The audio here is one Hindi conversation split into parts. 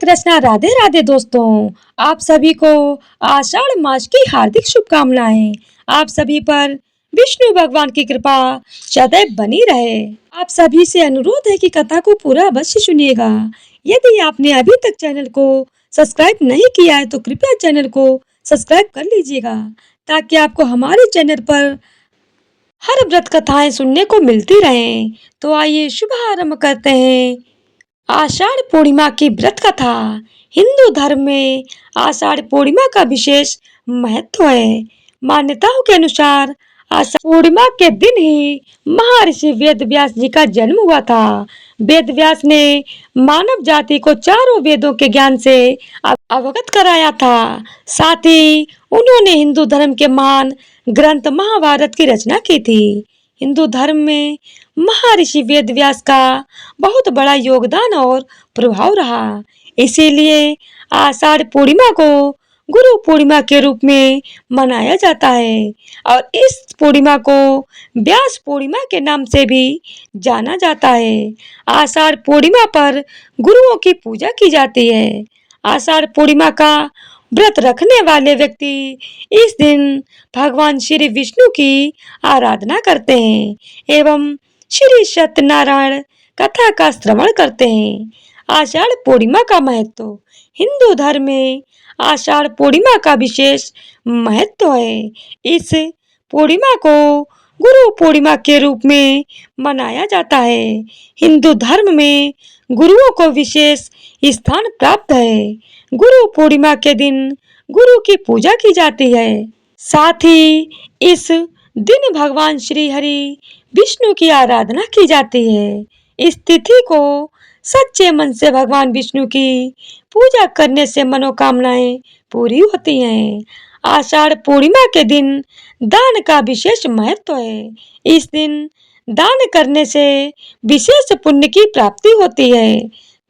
कृष्णा। राधे राधे दोस्तों, आप सभी को आषाढ़ मास की हार्दिक शुभकामनाएं। आप सभी पर विष्णु भगवान की कृपा सदैव बनी रहे। आप सभी से अनुरोध है कि कथा को पूरा अवश्य सुनिएगा। यदि आपने अभी तक चैनल को सब्सक्राइब नहीं किया है तो कृपया चैनल को सब्सक्राइब कर लीजिएगा, ताकि आपको हमारे चैनल पर हर व्रत कथाएं सुनने को मिलती रहें। तो आइए शुभारंभ करते हैं। आषाढ़ पूर्णिमा की व्रत कथा। हिंदू धर्म में आषाढ़ पूर्णिमा का विशेष महत्व है। मान्यताओं के अनुसार आषाढ़ पूर्णिमा के दिन ही महर्षि वेद व्यास जी का जन्म हुआ था। वेद व्यास ने मानव जाति को चारों वेदों के ज्ञान से अवगत कराया था। साथ ही उन्होंने हिंदू धर्म के महान ग्रंथ महाभारत की रचना की थी। हिंदू धर्म में महर्षि वेद व्यास का बहुत बड़ा योगदान और प्रभाव रहा। इसीलिए आषाढ़ पूर्णिमा को गुरु पूर्णिमा के रूप में मनाया जाता है और इस पूर्णिमा को व्यास पूर्णिमा के नाम से भी जाना जाता है। आषाढ़ पूर्णिमा पर गुरुओं की पूजा की जाती है। आषाढ़ पूर्णिमा का व्रत रखने वाले व्यक्ति इस दिन भगवान श्री विष्णु की आराधना करते हैं एवं श्री सत्यनारायण कथा का श्रवण करते हैं। आषाढ़ पूर्णिमा का महत्व। हिंदू धर्म में आषाढ़ पूर्णिमा का विशेष महत्व है। इस पूर्णिमा को गुरु पूर्णिमा के रूप में मनाया जाता है। हिंदू धर्म में गुरुओं को विशेष स्थान प्राप्त है। गुरु पूर्णिमा के दिन गुरु की पूजा की जाती है। साथ ही इस दिन भगवान श्री हरि विष्णु की आराधना की जाती है। इस तिथि को सच्चे मन से भगवान विष्णु की पूजा करने से मनोकामनाएं पूरी होती हैं। आषाढ़ पूर्णिमा के दिन दान का विशेष महत्व है। इस दिन दान करने से विशेष पुण्य की प्राप्ति होती है।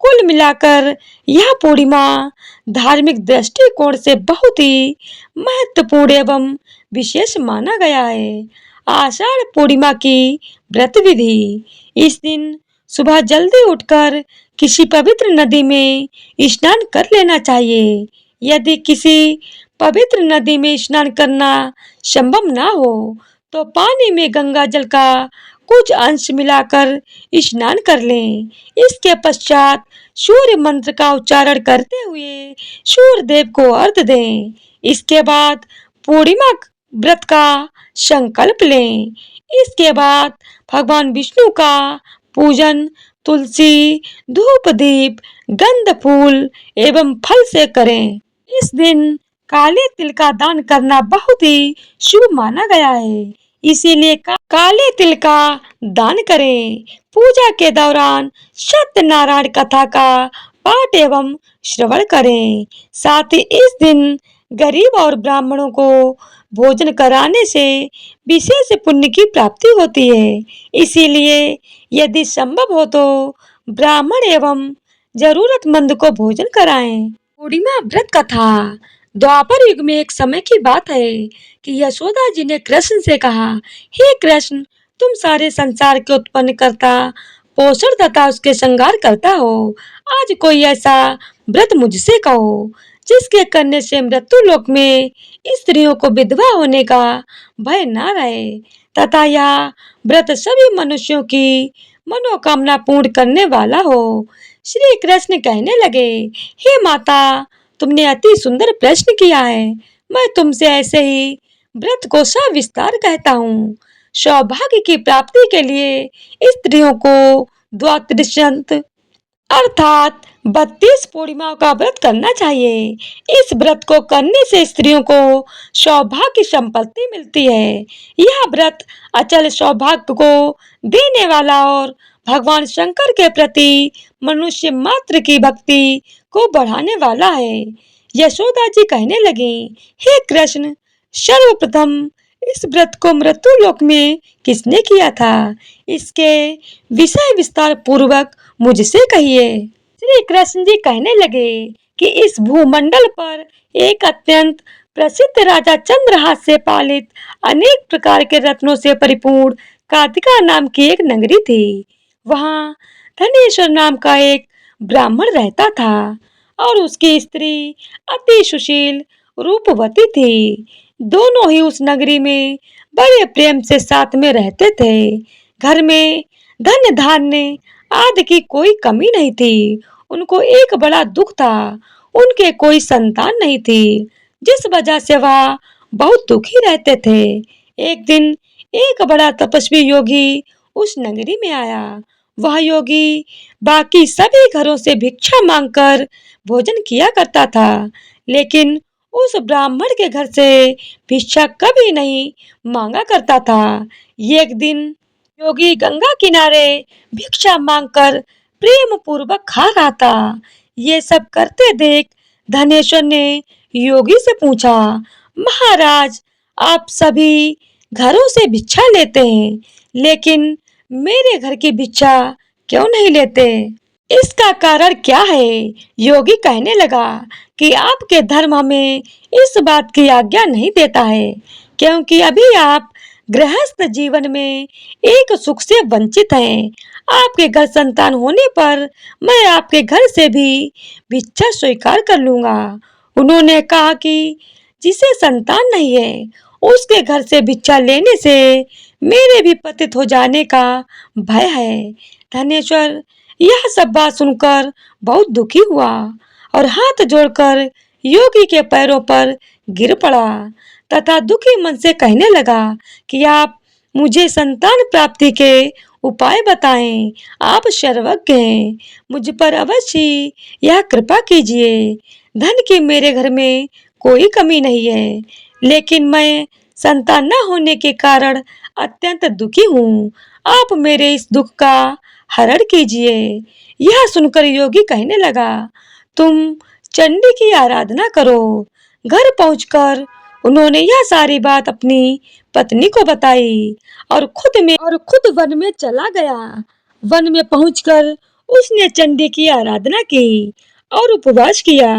कुल मिलाकर यह पूर्णिमा धार्मिक दृष्टिकोण से बहुत ही महत्वपूर्ण एवं विशेष माना गया है। आषाढ़ पूर्णिमा की व्रत विधि। इस दिन सुबह जल्दी उठकर किसी पवित्र नदी में स्नान कर लेना चाहिए। यदि किसी पवित्र नदी में स्नान करना संभव ना हो तो पानी में गंगा जल का कुछ अंश मिलाकर स्नान कर लें। इसके पश्चात सूर्य मंत्र का उच्चारण करते हुए सूर्य देव को अर्घ्य दें। इसके बाद पूर्णिमा व्रत का संकल्प लें। इसके बाद भगवान विष्णु का पूजन तुलसी, धूप दीप, गंध फूल एवं फल से करें। इस दिन काले तिल का दान करना बहुत ही शुभ माना गया है। इसीलिए काले तिल का दान करें। पूजा के दौरान सत्यनारायण कथा का पाठ एवं श्रवण करें। साथ ही इस दिन गरीब और ब्राह्मणों को भोजन कराने से विशेष पुण्य की प्राप्ति होती है। इसीलिए यदि संभव हो तो ब्राह्मण एवं जरूरतमंद को भोजन कराएं। पूर्णिमा व्रत कथा। द्वापर युग में एक समय की बात है कि यशोदा जी ने कृष्ण से कहा, हे कृष्ण, तुम सारे संसार के उत्पन्न करता, पोषण तथा उसके श्रृंगार करता हो। आज कोई ऐसा व्रत मुझसे कहो जिसके करने से मृत्यु लोक में स्त्रियों को विधवा होने का भय न रहे तथा यह व्रत सभी मनुष्यों की मनोकामना पूर्ण करने वाला हो। श्री कृष्ण कहने लगे, हे माता, तुमने अति सुंदर प्रश्न किया है। मैं तुमसे ऐसे ही व्रत को सविस्तार कहता हूँ। सौभाग्य की प्राप्ति के लिए स्त्रियों को द्वादशांत अर्थात 32 पूर्णिमाओं का व्रत करना चाहिए। इस व्रत को करने से स्त्रियों को सौभाग्य संपत्ति मिलती है। यह व्रत अचल सौभाग्य को देने वाला और भगवान शंकर के प्रति मनुष्य मात्र की भक्ति को बढ़ाने वाला है। यशोदा जी कहने लगी, हे कृष्ण, सर्वप्रथम इस व्रत को मृत्यु लोक में किसने किया था? इसके विषय विस्तार पूर्वक मुझसे कहिए। श्री कृष्ण जी कहने लगे कि इस भूमंडल पर एक अत्यंत प्रसिद्ध राजा चंद्रहास से पालित अनेक प्रकार के रत्नों से परिपूर्ण कार्तिका नाम की एक नगरी थी। वहाँ धनेश्वर नाम का एक ब्राह्मण रहता था और उसकी स्त्री अति सुशील रूपवती थी। दोनों ही उस नगरी में बड़े प्रेम से साथ में रहते थे। घर में धन धान्य आदि की कोई कमी नहीं थी। उनको एक बड़ा दुख था, उनके कोई संतान नहीं थी, जिस वजह से वह बहुत दुखी रहते थे। एक दिन एक बड़ा तपस्वी योगी उस नगरी में आया। वह योगी बाकी सभी घरों से भिक्षा मांगकर भोजन किया करता था, लेकिन उस ब्राह्मण के घर से भिक्षा कभी नहीं मांगा करता था। एक दिन योगी गंगा किनारे भिक्षा मांगकर प्रेम पूर्वक खा रहा था। ये सब करते देख धनेश्वर ने योगी से पूछा, महाराज, आप सभी घरों से भिक्षा लेते हैं, लेकिन मेरे घर की भिक्षा क्यों नहीं लेते? इसका कारण क्या है? योगी कहने लगा कि आपके धर्म हमें इस बात की आज्ञा नहीं देता है, क्योंकि अभी आप गृहस्थ जीवन में एक सुख से वंचित हैं। आपके घर संतान होने पर मैं आपके घर से भी भिक्षा स्वीकार कर लूंगा। उन्होंने कहा कि जिसे संतान नहीं है, उसके घर से भिक्षा लेने से मेरे भी पतित हो जाने का भय है। धनेश्वर यह सब बात सुनकर बहुत दुखी हुआ और हाथ जोड़कर योगी के पैरों पर गिर पड़ा तथा दुखी मन से कहने लगा कि आप मुझे संतान प्राप्ति के उपाय बताएं। आप सर्वज्ञ हैं, मुझ पर अवश्य यह कृपा कीजिए। धन की मेरे घर में कोई कमी नहीं है, लेकिन मैं संतान न होने के कारण अत्यंत दुखी हूँ। आप मेरे इस दुख का हरण कीजिए। यह सुनकर योगी कहने लगा, तुम चंडी की आराधना करो। घर पहुंचकर उन्होंने यह सारी बात अपनी पत्नी को बताई और खुद वन में चला गया। वन में पहुंचकर उसने चंडी की आराधना की और उपवास किया।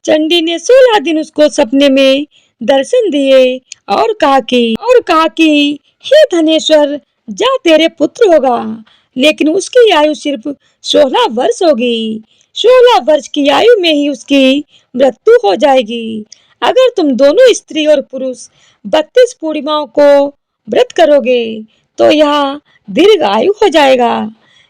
चंडी ने 16 दिन उसको सपने में दर्शन दिए और कहा कि हे धनेश्वर, जा, तेरे पुत्र होगा, लेकिन उसकी आयु सिर्फ 16 वर्ष होगी। 16 वर्ष की आयु में ही उसकी मृत्यु हो जाएगी। अगर तुम दोनों स्त्री और पुरुष 32 पूर्णिमाओं को व्रत करोगे तो यह दीर्घ आयु हो जाएगा।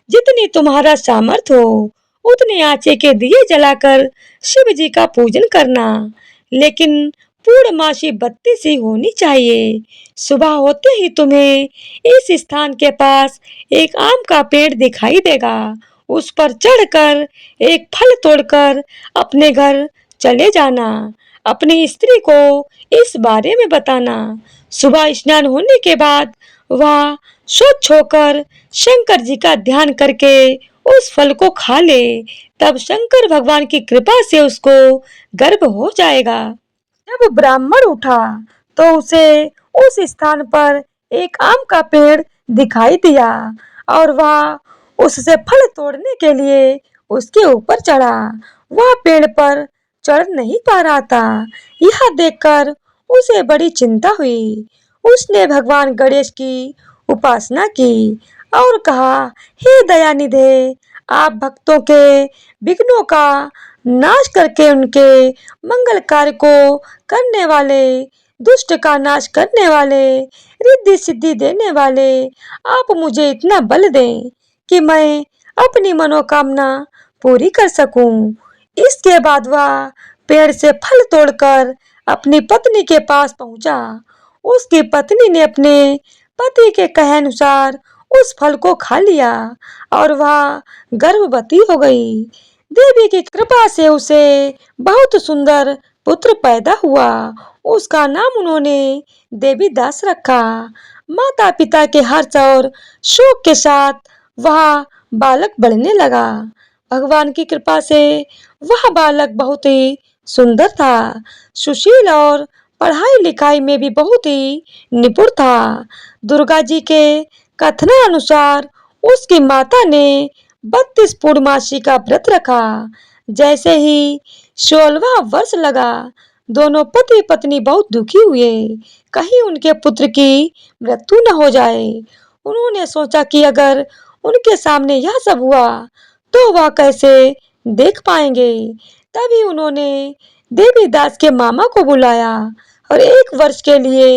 जितनी तुम्हारा सामर्थ्य हो उतने आचे के दिए जलाकर शिव जी का पूजन करना, लेकिन पूर्णमासी 32 ही होनी चाहिए। सुबह होते ही तुम्हें इस स्थान के पास एक आम का पेड़ दिखाई देगा। उस पर चढ़कर एक फल तोड़कर अपने घर चले जाना। अपनी स्त्री को इस बारे में बताना। सुबह स्नान होने के बाद वह स्वच्छ होकर शंकर जी का ध्यान करके उस फल को खा ले, तब शंकर भगवान की कृपा से उसको गर्भ हो जाएगा। जब ब्राह्मण उठा तो उसे उस स्थान पर एक आम का पेड़ दिखाई दिया और वह उससे फल तोड़ने के लिए उसके ऊपर चढ़ा। वह पेड़ पर चढ़ नहीं पा रहा था। यह देखकर उसे बड़ी चिंता हुई। उसने भगवान गणेश की उपासना की और कहा, हे दयानिधे, आप भक्तों के विघ्नों का नाश करके उनके मंगल कार्य को करने वाले, दुष्ट का नाश करने वाले, रिद्धि सिद्धि देने वाले, आप मुझे इतना बल दें कि मैं अपनी मनोकामना पूरी कर सकूं। इसके बाद वह पेड़ से फल तोड़कर अपनी पत्नी के पास पहुंचा। उसकी पत्नी ने अपने पति के कहे अनुसार उस फल को खा लिया और वह गर्भवती हो गई। देवी की कृपा से उसे बहुत सुंदर पुत्र पैदा हुआ। उसका नाम उन्होंने देवी दास रखा। माता पिता के हर्ष और शोक के साथ वह बालक बढ़ने लगा। भगवान की कृपा से वह बालक बहुत ही सुंदर था, सुशील और पढ़ाई लिखाई में भी बहुत ही निपुण था। दुर्गा जी के कथनानुसार उसकी माता ने 32 पूर्णमासी का व्रत रखा। जैसे ही 16वां वर्ष लगा, दोनों पति पत्नी बहुत दुखी हुए, कहीं उनके पुत्र की मृत्यु न हो जाए। उन्होंने सोचा कि अगर उनके सामने यह सब हुआ तो वह कैसे देख पाएंगे। तभी उन्होंने देवीदास के मामा को बुलाया और 1 वर्ष के लिए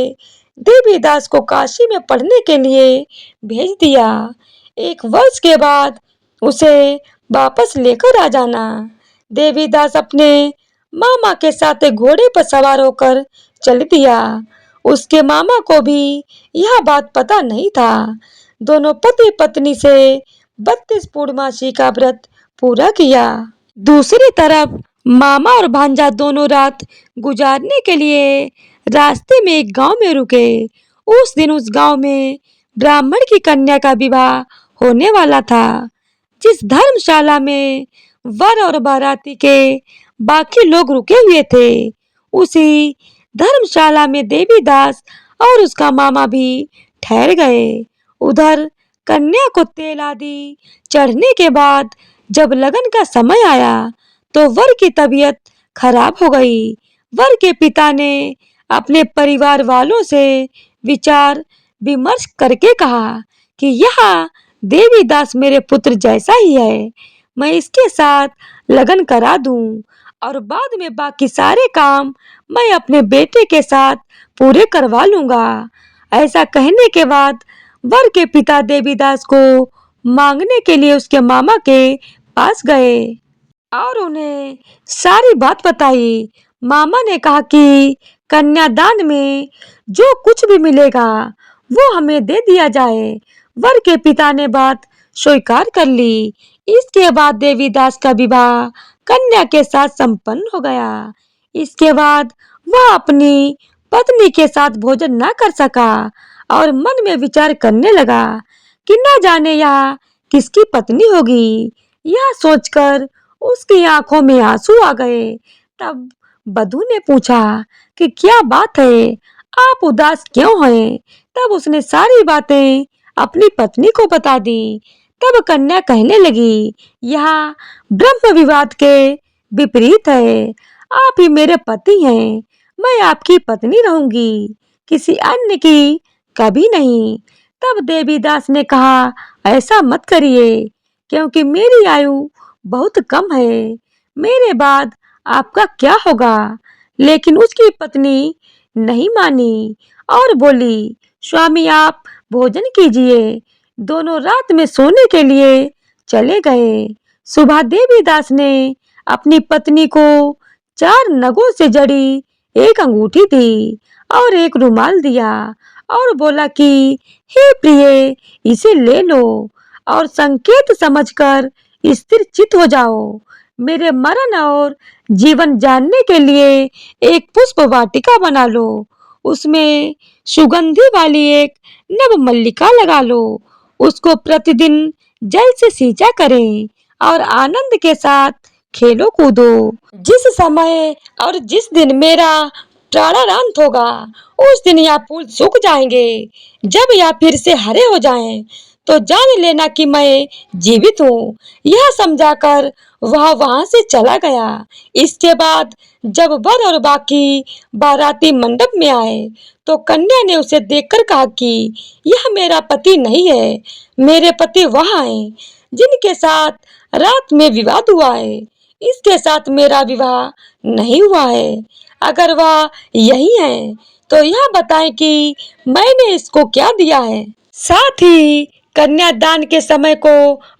देवीदास को काशी में पढ़ने के लिए भेज दिया। 1 वर्ष के बाद उसे वापस लेकर आ जाना। देवीदास अपने मामा के साथ एक घोड़े पर सवार होकर चल दिया। उसके मामा को भी यह बात पता नहीं था। दोनों पति पत्नी से 32 पूर्णमासी का व्रत पूरा किया। दूसरी तरफ मामा और भांजा दोनों रात गुजारने के लिए रास्ते में एक गांव में रुके। उस दिन उस गांव में ब्राह्मण की कन्या का विवाह होने वाला था। जिस धर्मशाला में वर और बाराती के बाकी लोग रुके हुए थे, उसी धर्मशाला में देवीदास और उसका मामा भी ठहर गए। उधर कन्या को तेल आदि चढ़ने के बाद जब लगन का समय आया तो वर की तबीयत खराब हो गई। वर के पिता ने अपने परिवार वालों से विचार विमर्श करके कहा कि यह देवीदास मेरे पुत्र जैसा ही है, मैं इसके साथ लगन करा दूं और बाद में बाकी सारे काम मैं अपने बेटे के साथ पूरे करवा लूंगा। ऐसा कहने के बाद वर के पिता देवीदास को मांगने के लिए उसके मामा के पास गए और उन्हें सारी बात बताई। मामा ने कहा कि कन्यादान में जो कुछ भी मिलेगा वो हमें दे दिया जाए। वर के पिता ने बात स्वीकार कर ली। इसके बाद देवीदास का विवाह कन्या के साथ संपन्न हो गया। इसके बाद वह अपनी पत्नी के साथ भोजन न कर सका और मन में विचार करने लगा कि न जाने यह किसकी पत्नी होगी। यह सोचकर उसकी आंखों में आंसू आ गए। तब बधू ने पूछा कि क्या बात है, आप उदास क्यों हैं? तब उसने सारी बातें अपनी पत्नी को बता दी। तब कन्या कहने लगी, यह ब्रह्म विवाद के विपरीत है। आप ही मेरे पति हैं, मैं आपकी पत्नी रहूंगी, किसी अन्य की कभी नहीं। तब देवीदास ने कहा, ऐसा मत करिए, क्योंकि मेरी आयु बहुत कम है, मेरे बाद आपका क्या होगा? लेकिन उसकी पत्नी नहीं मानी और बोली, स्वामी आप भोजन कीजिए। दोनों रात में सोने के लिए चले गए। सुबह देवीदास ने अपनी पत्नी को 4 नगों से जड़ी एक अंगूठी दी और एक रुमाल दिया और बोला कि हे प्रिय, इसे ले लो और संकेत समझकर स्थिर चित हो जाओ। मेरे मरण और जीवन जानने के लिए एक पुष्प वाटिका बना लो, उसमें सुगंधि वाली एक नव मल्लिका लगा लो, उसको प्रतिदिन जल से सींचा करें और आनंद के साथ खेलो कूदो। जिस समय और जिस दिन मेरा प्राणांत होगा उस दिन यह फूल सूख जाएंगे। जब यह फिर से हरे हो जाएं तो जान लेना कि मैं जीवित हूँ। यह समझाकर वह वहां से चला गया। इसके बाद जब वर और बाकी बाराती मंडप में आए तो कन्या ने उसे देखकर कहा कि यह मेरा पति नहीं है, मेरे पति वह हैं जिनके साथ रात में विवाद हुआ है। इसके साथ मेरा विवाह नहीं हुआ है। अगर वह यही है तो यह बताएं कि मैंने इसको क्या दिया है। साथ ही कन्यादान के समय को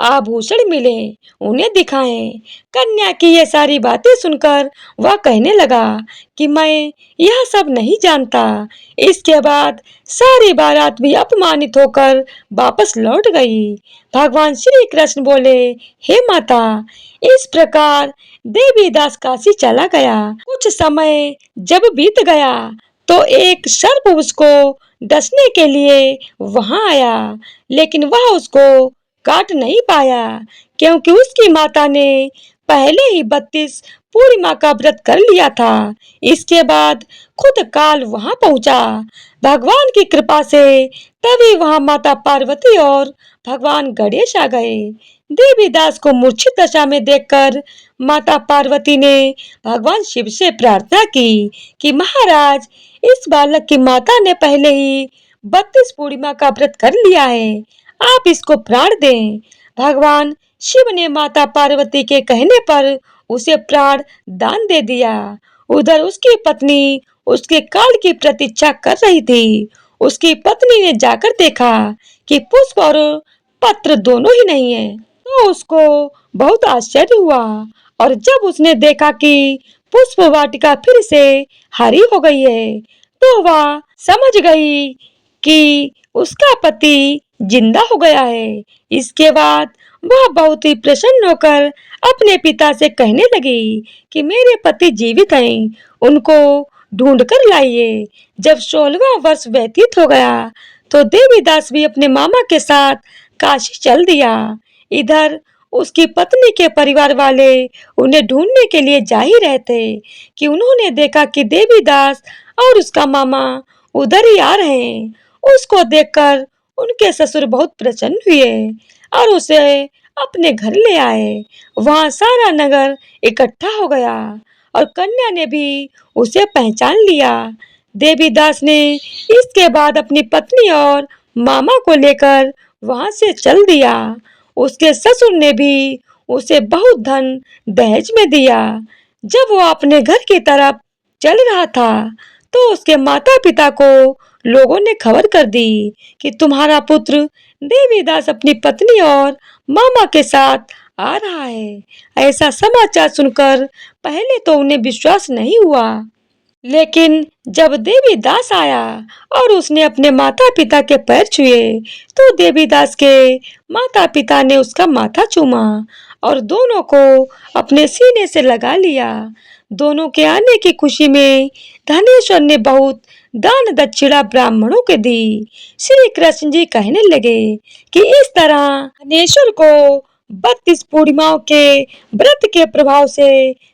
आभूषण मिले, उन्हें दिखाएं। कन्या की ये सारी बातें सुनकर वह कहने लगा कि मैं यह सब नहीं जानता। इसके बाद सारी बारात भी अपमानित होकर वापस लौट गई। भगवान श्री कृष्ण बोले, हे माता, इस प्रकार देवीदास काशी चला गया। कुछ समय जब बीत गया तो एक सर्प उसको डसने के लिए वहां आया, लेकिन वह उसको काट नहीं पाया क्योंकि उसकी माता ने पहले ही 32 पूर्णिमा का व्रत कर लिया था। इसके बाद खुद काल वहां पहुंचा। भगवान की कृपा से तभी वहां माता पार्वती और भगवान गणेश आ गए। देवीदास को मूर्छित दशा में देखकर माता पार्वती ने भगवान शिव से प्रार्थना की कि महाराज, इस बालक की माता ने पहले ही 32 पूर्णिमा का व्रत कर लिया है, आप इसको प्राण दें। भगवान शिव ने माता पार्वती के कहने पर उसे प्राण दान दे दिया। उधर उसकी पत्नी उसके काल की प्रतीक्षा कर रही थी। उसकी पत्नी ने जाकर देखा कि पुष्प और पत्र दोनों ही नहीं है, तो उसको बहुत आश्चर्य हुआ। और जब उसने देखा कि पुष्प वाटिका फिर से हरी हो गई है, तो वह समझ गई कि उसका पति जिंदा हो गया है। इसके बाद वह बहुत ही प्रसन्न होकर अपने पिता से कहने लगी कि मेरे पति जीवित हैं, उनको ढूंढ कर लाइए। जब 16वां वर्ष व्यतीत हो गया, तो देवीदास भी अपने मामा के साथ काशी चल दिया। इधर उसकी पत्नी के परिवार वाले उन्हें ढूंढने के लिए जा ही रहे थे कि उन्होंने देखा कि देवीदास और उसका मामा उधर ही आ रहे हैं। उसको देखकर उनके ससुर बहुत प्रसन्न हुए और उसे अपने घर ले आए। वहां सारा नगर इकट्ठा हो गया और कन्या ने भी उसे पहचान लिया। देवीदास ने इसके बाद अपनी पत्नी और मामा को लेकर वहां से चल दिया। उसके ससुर ने भी उसे बहुत धन दहेज में दिया। जब वो अपने घर की तरफ चल रहा था, तो उसके माता पिता को लोगों ने खबर कर दी कि तुम्हारा पुत्र देवीदास अपनी पत्नी और मामा के साथ आ रहा है। ऐसा समाचार सुनकर पहले तो उन्हें विश्वास नहीं हुआ, लेकिन जब देवीदास आया और उसने अपने माता पिता के पैर छुए, तो देवीदास के माता पिता ने उसका माथा चूमा और दोनों को अपने सीने से लगा लिया। दोनों के आने की खुशी में धनेश्वर ने बहुत दान दक्षिणा ब्राह्मणों के दी। श्री कृष्ण जी कहने लगे कि इस तरह धनेश्वर को 32 पूर्णिमाओं के व्रत के प्रभाव से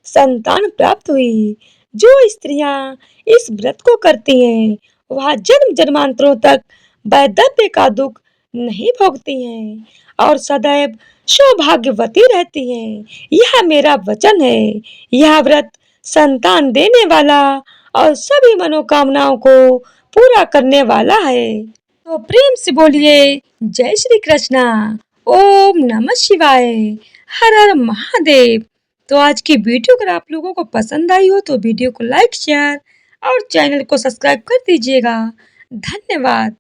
संतान प्राप्त हुई। जो स्त्रियां इस व्रत को करती हैं, वह जन्म जन्मांतरों तक वैधव्य का दुख नहीं भोगती हैं और सदैव सौभाग्यवती रहती हैं। यह मेरा वचन है। यह व्रत संतान देने वाला और सभी मनोकामनाओं को पूरा करने वाला है। तो प्रेम से बोलिए जय श्री कृष्णा। ओम नमः शिवाय। हर हर महादेव। तो आज की वीडियो अगर आप लोगों को पसंद आई हो तो वीडियो को लाइक शेयर और चैनल को सब्सक्राइब कर दीजिएगा। धन्यवाद।